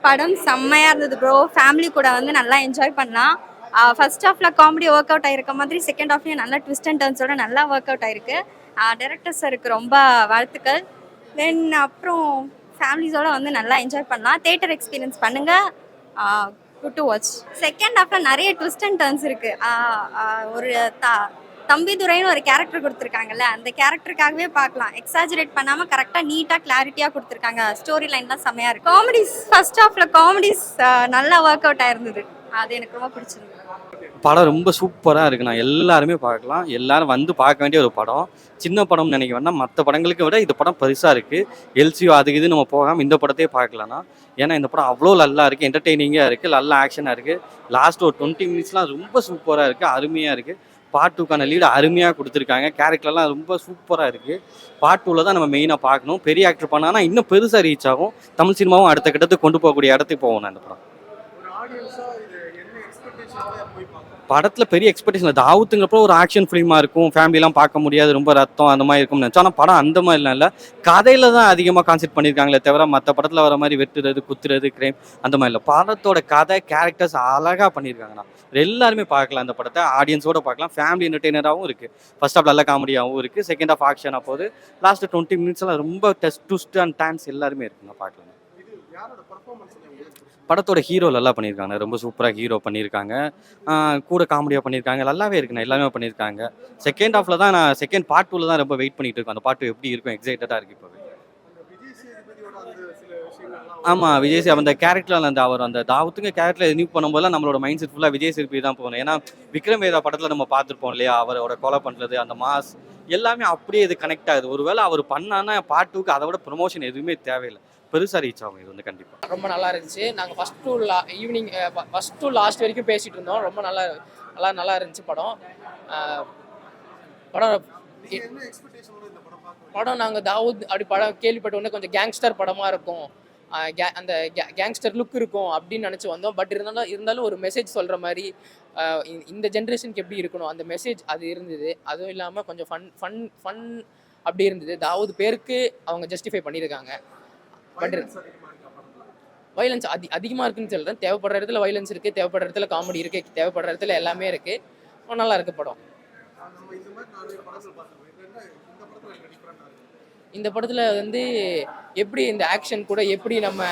படம் செம்மையாக இருந்தது ப்ரோ. ஃபேமிலி கூட வந்து நல்லா என்ஜாய் பண்ணலாம். ஃபர்ஸ்ட் ஹாஃபில் காமெடி ஒர்க் அவுட் ஆகிருக்க மாதிரி செகண்ட் ஹாஃப்லேயும் நல்லா ட்விஸ்ட் அண்ட் டர்ன்ஸோட நல்லா ஒர்க் அவுட் ஆயிருக்கு. டைரக்டர் சாருக்கு ரொம்ப வாழ்த்துக்கள். தென் அப்புறம் ஃபேமிலிஸோட வந்து நல்லா என்ஜாய் பண்ணலாம். தியேட்டர் எக்ஸ்பீரியன்ஸ் பண்ணுங்கள். Good to watch. செகண்ட் ஹாஃபில் நிறைய ட்விஸ்ட் அண்ட் டர்ன்ஸ் இருக்குது. ஒரு தம்பிதுரைன்னு ஒரு கேரக்டர் கொடுத்துருக்காங்கல்ல, அந்த கேரக்டருக்காகவே பார்க்கலாம். எக்ஸாஜரேட் பண்ணாமல் கரெக்டாக நீட்டாக கிளாரிட்டியாக கொடுத்துருக்காங்க. ஸ்டோரி லைன்லாம் செம்மையாக இருக்குது. காமெடிஸ் ஃபர்ஸ்ட் ஹாஃபில் காமெடிஸ் நல்லா ஒர்க் அவுட் ஆயிருந்தது. அது எனக்கு ரொம்ப பிடிச்சிருந்தது. படம் ரொம்ப சூப்பராக இருக்குண்ணா. எல்லாருமே பார்க்கலாம். எல்லாரும் வந்து பார்க்க வேண்டிய ஒரு படம். சின்ன படம்னு நினைக்க வேண்டாம். மற்ற படங்களுக்கு விட இந்த படம் பெருசாக இருக்குது. எல்சியோ அதுக்கு இது நம்ம போகாமல் இந்த படத்தையே பார்க்கலாம்னா. ஏன்னா இந்த படம் அவ்வளோ நல்லா இருக்குது, என்டர்டெய்னிங்காக இருக்குது, நல்லா ஆக்ஷனாக இருக்குது. லாஸ்ட் ஒரு 20 மினிட்ஸ்லாம் ரொம்ப சூப்பராக இருக்குது, அருமையாக இருக்குது. பார்ட் 2க்கான லீடு அருமையாக கொடுத்துருக்காங்க. கேரக்டர்லாம் ரொம்ப சூப்பராக இருக்குது. பார்ட் 2ல் தான் நம்ம மெயினாக பார்க்கணும். பெரிய ஆக்டர் பண்ணாங்கன்னா இன்னும் பெருசாக ரீச் ஆகும். தமிழ் சினிமாவும் அடுத்த கட்டத்துக்கு கொண்டு போகக்கூடிய இடத்துக்கு போகணும் இந்த படம். படத்தில் பெரிய எக்ஸ்பெக்டேஷன் இல்லை. தாவூத்துங்கிறப்போ ஒரு ஆக்ஷன் ஃபிலிமாக இருக்கும், ஃபேமிலிலாம் பார்க்க முடியாது, ரொம்ப ரத்தம் அந்த மாதிரி இருக்கும்னு நினச்சோம். ஆனால் படம் அந்த மாதிரிலாம் இல்லை. கதையில் தான் அதிகமாக கான்சென்ட் பண்ணியிருக்காங்களே தவிர மற்ற படத்தில் வர மாதிரி வெட்டுறது குத்துறது கிரைம் அந்த மாதிரி இல்லை. படத்தோட கதை கேரக்டர்ஸ் அழகாக பண்ணியிருக்காங்கண்ணா. எல்லாருமே பார்க்கலாம் இந்த படத்தை. ஆடியன்ஸோட பார்க்கலாம். ஃபேமிலி என்டர்டெய்னராகவும் இருக்குது. ஃபர்ஸ்ட் ஹாஃப் நல்ல காமெடியாகவும் இருக்குது. செகண்ட் ஹாஃப் ஆக்ஷனாக போகுது. லாஸ்ட்டு 20 மினிட்ஸ்லாம் ரொம்ப ட்விஸ்ட் அண்ட் டான்ஸ் எல்லாருமே இருக்குங்க, பார்க்கலாம். படத்தோட ஹீரோ நல்லா பண்ணியிருக்காங்க. ரொம்ப சூப்பராக ஹீரோ பண்ணியிருக்காங்க. கூட காமெடியாக பண்ணியிருக்காங்க. நல்லாவே இருக்குண்ணா. எல்லாமே பண்ணியிருக்காங்க. செகண்ட் ஹாஃபில் தான் நான் செகண்ட் பார்ட் 2ல் தான் ரொம்ப வெயிட் பண்ணிட்டு இருக்கோம். அந்த பார்ட் 2 எப்படி இருக்கும் எக்ஸைட்டடாக இருக்குது இப்போவே. ஆமாம், விஜய் சேதுபதி அந்த கேரக்டரில் அந்த தாவூத்துங்க கேரக்டரில் ரினியூ பண்ணும்போது நம்மளோட மைண்ட் செட் ஃபுல்லாக விஜய் சேதுபதி தான் போகணும். ஏன்னா விக்ரம் வேதா படத்தில் நம்ம பார்த்துருப்போம் இல்லையா, அவரோட கொலை பண்ணுறது அந்த மாஸ் எல்லாமே அப்படியே இது கனெக்ட் ஆகுது. ஒருவேளை அவர் பண்ணான்னா பார்ட் 2க்கு அதை விட ப்ரொமோஷன் எதுவுமே தேவையில்லை. பெருசாக ரீச் ஆகும் இது வந்து கண்டிப்பாக. ரொம்ப நல்லா இருந்துச்சு. நாங்கள் ஃபஸ்ட் டு லாஸ்ட் வரைக்கும் பேசிகிட்டு இருந்தோம். ரொம்ப நல்லா இருந்துச்சு படம். படம் நாங்கள் தாவூத் அப்படி படம் கேள்விப்பட்ட உடனே கொஞ்சம் கேங்ஸ்டர் படமாக இருக்கும், அந்த கேங்ஸ்டர் லுக் இருக்கும் அப்படின்னு நினச்சி வந்தோம். பட் இருந்தாலும் ஒரு மெசேஜ் சொல்கிற மாதிரி இந்த ஜென்ரேஷனுக்கு எப்படி இருக்கணும் அந்த மெசேஜ் அது இருந்தது. அதுவும் இல்லாமல் கொஞ்சம் ஃபன் அப்படி இருந்தது. தாவூத் பேருக்கு அவங்க ஜஸ்டிஃபை பண்ணியிருக்காங்க. பட் வைலன்ஸ் அதிகமாக இருக்குன்னு சொல்கிறேன். தேவைப்படுற இடத்துல வைலன்ஸ் இருக்குது, தேவைப்படுற இடத்துல காமெடி இருக்குது, தேவைப்படுற இடத்துல எல்லாமே இருக்குது. நல்லா இருக்குது படம். இந்த படத்தில் வந்து எப்படி இந்த ஆக்ஷன் கூட எப்படி நம்ம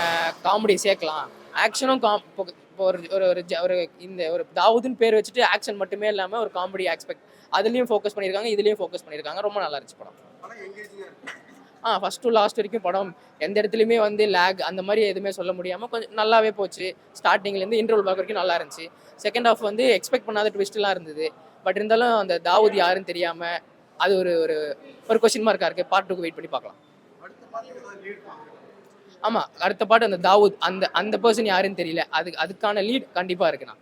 காமெடி சேர்க்கலாம். ஆக்ஷனும் ஒரு தாவூதுன்னு பேர் வச்சுட்டு ஆக்ஷன் மட்டுமே இல்லாமல் ஒரு காமெடி ஆஸ்பெக்ட் அதுலேயும் ஃபோக்கஸ் பண்ணியிருக்காங்க, இதுலேயும் ஃபோக்கஸ் பண்ணியிருக்காங்க. ரொம்ப நல்லா இருந்துச்சு படம். ஃபஸ்ட் டு லாஸ்ட் வரைக்கும் படம் எந்த இடத்துலையுமே வந்து லேக் அந்த மாதிரி எதுவுமே சொல்ல முடியாமல் கொஞ்சம் நல்லாவே போச்சு. ஸ்டார்டிங்லேருந்து இன்டர்வல் பார்க்க வரைக்கும் நல்லா இருந்துச்சு. செகண்ட் ஹாஃப் வந்து எக்ஸ்பெக்ட் பண்ணாத ட்விஸ்ட்லாம் இருந்தது. பட் இருந்தாலும் அந்த தாவூத் யாருன்னு தெரியாமல் அது ஒரு கொஸ்டின் மார்க்காக இருக்குது. பார்ட் 2க்கு வெயிட் பண்ணி பார்க்கலாம். ஆமாம், அடுத்த பாட்டு அந்த தாவூத் அந்த பர்சன் யாருன்னு தெரியல. அதுக்கான லீட் கண்டிப்பாக இருக்குண்ணா.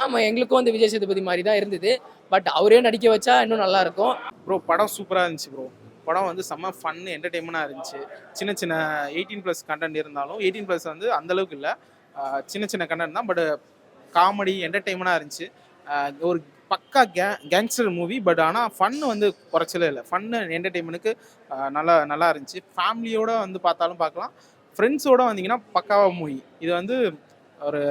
ஆமாம், எங்களுக்கும் வந்து விஜய் சேதுபதி மாதிரி தான் இருந்தது. பட் அவரே நடிக்க வச்சா இன்னும் நல்லா இருக்கும். ப்ரோ படம் சூப்பராக இருந்துச்சு ப்ரோ. படம் வந்து செம்ம ஃபன்னு என்டர்டெயின்மெண்ட்டாக இருந்துச்சு. சின்ன 18+ கண்டென்ட் இருந்தாலும் 18+ வந்து அந்தளவுக்கு இல்லை, சின்ன கண்டென்ட் தான். பட் காமெடி என்டர்டெயின்மெண்ட்டாக இருந்துச்சு. ஒரு பக்கா கேங்ஸ்டர் மூவி. பட் ஆனால் ஃபன்னு வந்து குறைச்சலே இல்லை. ஃபன்னு என்டர்டெயின்மெண்ட்டுக்கு நல்லா இருந்துச்சு. ஃபேமிலியோடு வந்து பார்த்தாலும் பார்க்கலாம், ஃப்ரெண்ட்ஸோடு வந்தீங்கன்னா பக்காவாக மூவி. இது வந்து ஒரு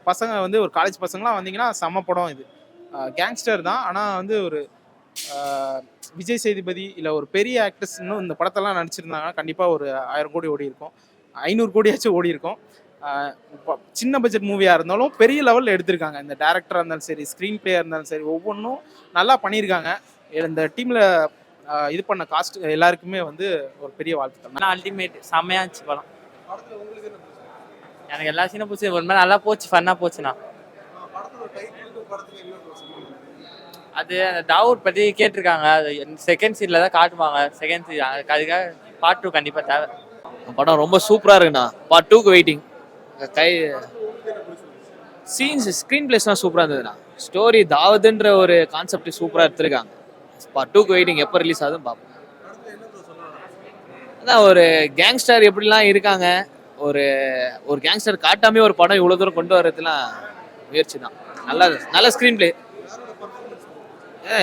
பசங்க வந்து ஒரு காலேஜ் பசங்களாம் வந்தீங்கன்னா செம்ம படம். இது கேங்ஸ்டர் தான். ஆனால் வந்து ஒரு விஜய் சேதுபதி இல்லை ஒரு பெரிய ஆக்டர்ஸ் இன்னும் இந்த படத்தெல்லாம் நடிச்சிருந்தாங்கன்னா கண்டிப்பாக ஒரு 1000 கோடி ஓடி இருக்கும், 500 கோடியாச்சும் ஓடி இருக்கும். சின்ன பட்ஜெட் மூவியாக இருந்தாலும் பெரிய லெவலில் எடுத்திருக்காங்க. இந்த டேரக்டராக இருந்தாலும் சரி, ஸ்க்ரீன் பிளேயாக இருந்தாலும் சரி, ஒவ்வொன்றும் நல்லா பண்ணியிருக்காங்க. இந்த டீமில் இது பண்ண காஸ்ட் எல்லாருக்குமே வந்து ஒரு பெரிய வாழ்த்து. அல்டிமேட் செம்மையாக இருந்துச்சு படம். எனக்கு எல்லா சீனும் பிடிச்சி ஒரு மாதிரி நல்லா போச்சு, ஃபன்னாக போச்சுண்ணா. அது அந்த தாவூத் பற்றி கேட்டிருக்காங்க, அது செகண்ட் சீனில் தான் காட்டுவாங்க. செகண்ட் சீன் அதுக்காக பார்ட் 2 கண்டிப்பாக தேவை. படம் ரொம்ப சூப்பராக இருக்குண்ணா. பார்ட் 2க்கு வெயிட்டிங். சீன்ஸ் ஸ்க்ரீன் பிளேஸ்லாம் சூப்பராக இருந்ததுண்ணா. ஸ்டோரி தாவூதுன்ற ஒரு கான்செப்ட் சூப்பராக எடுத்துருக்காங்க. பார்ட் 2க்கு வெயிட்டிங். எப்போ ரிலீஸ் ஆகுதுன்னு பார்ப்போம். அதான் ஒரு கேங்ஸ்டர் எப்படிலாம் இருக்காங்க, ஒரு கேங்ஸ்டர் காட்டாமே ஒரு படம் இவ்வளோ தூரம் கொண்டு வர்றதுலாம் முயற்சி தான். நல்ல ஸ்க்ரீன் பிளே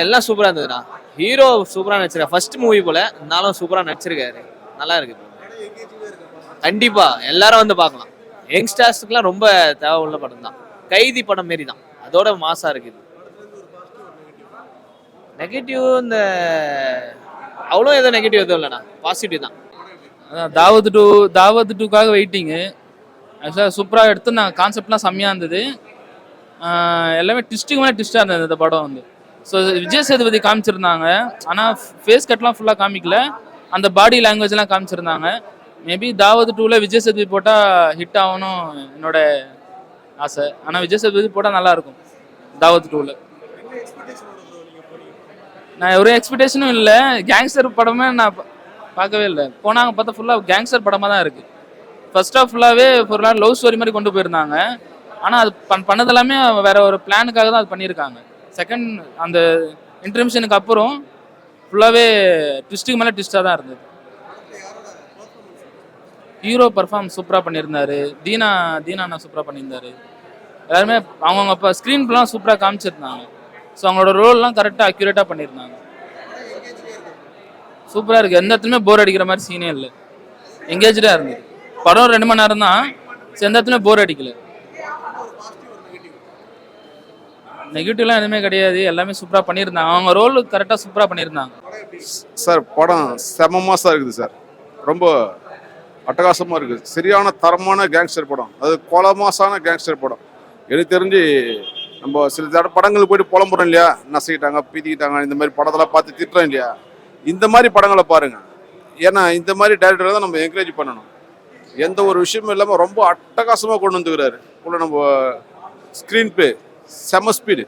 எல்லாம் சூப்பராக இருந்ததுண்ணா. ஹீரோ சூப்பராக நடிச்சிருக்காரு. ஃபர்ஸ்ட் மூவி போல இருந்தாலும் சூப்பராக நடிச்சிருக்காரு. நல்லா இருக்கு. கண்டிப்பா எல்லாரும் வந்து பார்க்கலாம். யங்ஸ்டர்ஸ்க்குலாம் ரொம்ப தேவை உள்ள படம் தான். கைதி படம் மாரி தான். அதோட மாசா இருக்குது. நெகட்டிவ் இந்த அவ்வளோ எதுவும் நெகட்டிவ் எதுவும் இல்லைண்ணா, பாசிட்டிவ் தான். அதான் தாவத் டூக்காக வெயிட்டிங்கு. ஆக்சுவலாக சூப்பராக எடுத்து கான்செப்ட்லாம் செம்மையாக இருந்தது. எல்லாமே ட்விஸ்ட்டுக்கு மேலே ட்விஸ்ட்டாக இருந்தது இந்த படம் வந்து. ஸோ விஜய் சேதுபதி காமிச்சிருந்தாங்க, ஆனால் ஃபேஸ் கட்லாம் ஃபுல்லாக காமிக்கல, அந்த பாடி லாங்குவேஜ்லாம் காமிச்சிருந்தாங்க. மேபி தாவத் டூவில் விஜய் சேதுபதி போட்டால் ஹிட் ஆகணும் என்னோட ஆசை. ஆனால் விஜய் சேதுபதி போட்டால் நல்லாயிருக்கும் தாவத் டூவில். நான் ஒரு எக்ஸ்பெக்டேஷனும் இல்லை. கேங்ஸ்டர் படமே நான் பார்க்கவே இல்லை. போனாங்க பார்த்தா ஃபுல்லாக கேங்ஸ்டர் படமாக தான் இருக்குது. ஃபர்ஸ்ட் ஆஃப் ஃபுல்லாகவே ஒரு நாள் லவ் ஸ்டோரி மாதிரி கொண்டு போயிருந்தாங்க. ஆனால் அது பண்ணதெல்லாமே வேற ஒரு பிளானுக்காக தான் அது பண்ணியிருக்காங்க. செகண்ட் அந்த இன்டர்மிஷனுக்கு அப்புறம் ஃபுல்லாகவே ட்விஸ்ட்டுக்கு மேலே ட்விஸ்ட்டாக தான் இருந்தது. ஹீரோ பர்ஃபார்ம் சூப்பராக பண்ணியிருந்தாரு. தீனா சூப்பராக பண்ணியிருந்தாரு. எல்லாருமே அவங்கவுங்க இப்போ ஸ்க்ரீன் பிளான் சூப்பராக காமிச்சிருந்தாங்க. ஸோ அவங்களோட ரோல்லாம் கரெக்டாக அக்யூரேட்டாக பண்ணியிருந்தாங்க. சூப்பராக இருக்குது. எந்த இடத்துலையுமே போர் அடிக்கிற மாதிரி சீனே இல்லை. எங்கேஜாக இருந்தது. படம் 2 மணி நேரம் தான். எந்த இடத்துலையுமே போர் அடிக்கல. நெகட்டிவ்லாம் எதுவுமே கிடையாது. எல்லாமே சூப்பராக பண்ணியிருந்தாங்க. அவங்க ரோல் கரெக்டாக சூப்பராக பண்ணியிருந்தாங்க. சார் படம் செம மாசா இருக்குது சார். ரொம்ப அட்டகாசமாக இருக்குது. சரியான தரமான கேங்ஸ்டர் படம். அது கொலை மாசான கேங்ஸ்டர் படம். எனக்கு தெரிஞ்சு நம்ம சில படங்களுக்கு போயிட்டு புலம்புறோம் இல்லையா, நசைக்கிட்டாங்க பீத்திக்கிட்டாங்க, இந்த மாதிரி படத்தெல்லாம் பார்த்து திட்டுறோம் இல்லையா. இந்த மாதிரி படங்களை பாருங்க. ஏன்னா இந்த மாதிரி டைரக்டரை தான் நம்ம என்கரேஜ் பண்ணணும். எந்த ஒரு விஷயமும் இல்லாமல் ரொம்ப அட்டகாசமாக கொண்டு வந்துக்கிறாரு. உள்ள நம்ம ஸ்க்ரீன் பிளே செம ஸ்பீடு,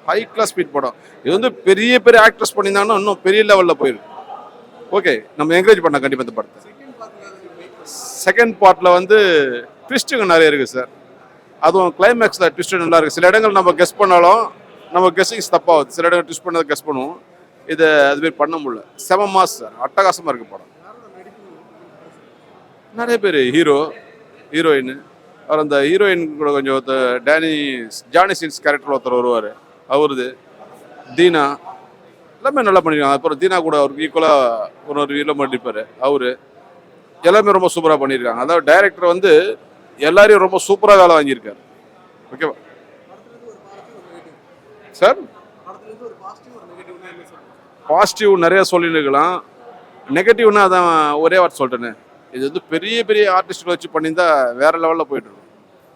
ஹை கிளாஸ் ஸ்பீட் படம். இது வந்து பெரிய பெரிய ஆக்ட்ரஸ் பண்ணியிருந்தாங்கன்னா இன்னும் பெரிய லெவலில் போயிருக்கு. ஓகே, நம்ம என்கரேஜ் பண்ண கண்டிப்பாக இந்த படத்தை. செகண்ட் பார்ட்டில் வந்து ட்விஸ்ட்டுங்க நிறைய இருக்குது சார். அதுவும் கிளைமேக்ஸில் ட்விஸ்ட் நல்லா இருக்குது. சில இடங்கள் நம்ம கெஸ் பண்ணாலும் நம்ம கெஸ்ஸிங்ஸ் தப்பாகுது. சில இடங்கள் ட்விஸ்ட் பண்ணதை கெஸ் பண்ணுவோம். இதை அதுமாரி பண்ண முடியல. செம மாஸ் சார், அட்டகாசமாக இருக்குது படம். நிறைய பேர் ஹீரோயின். அவர் அந்த ஹீரோயின் கூட கொஞ்சம் ஜானி சீன்ஸ் கேரக்டர் ஒருத்தர் வருவார். அவருது தீனா எல்லாமே நல்லா பண்ணியிருக்காங்க. அப்புறம் தீனா கூட அவருக்கு ஈக்குவலாக ஒரு வீட்டில் பண்ணியிருப்பார். அவரு எல்லாமே ரொம்ப சூப்பராக பண்ணியிருக்காங்க. அதாவது டைரக்டர் வந்து எல்லாரையும் ரொம்ப சூப்பராக வேலை வாங்கியிருக்காரு. ஓகேவா சார்? பாசிட்டிவ் நிறைய சொல்லியிருக்கலாம். நெகட்டிவ்னா அதான் ஒரே வார்த்தை சொல்லிட்டேன்னு. இது வந்து பெரிய பெரிய ஆர்டிஸ்ட்களை வச்சு பண்ணியிருந்தா வேற லெவலில் போயிட்டு இருக்கும்.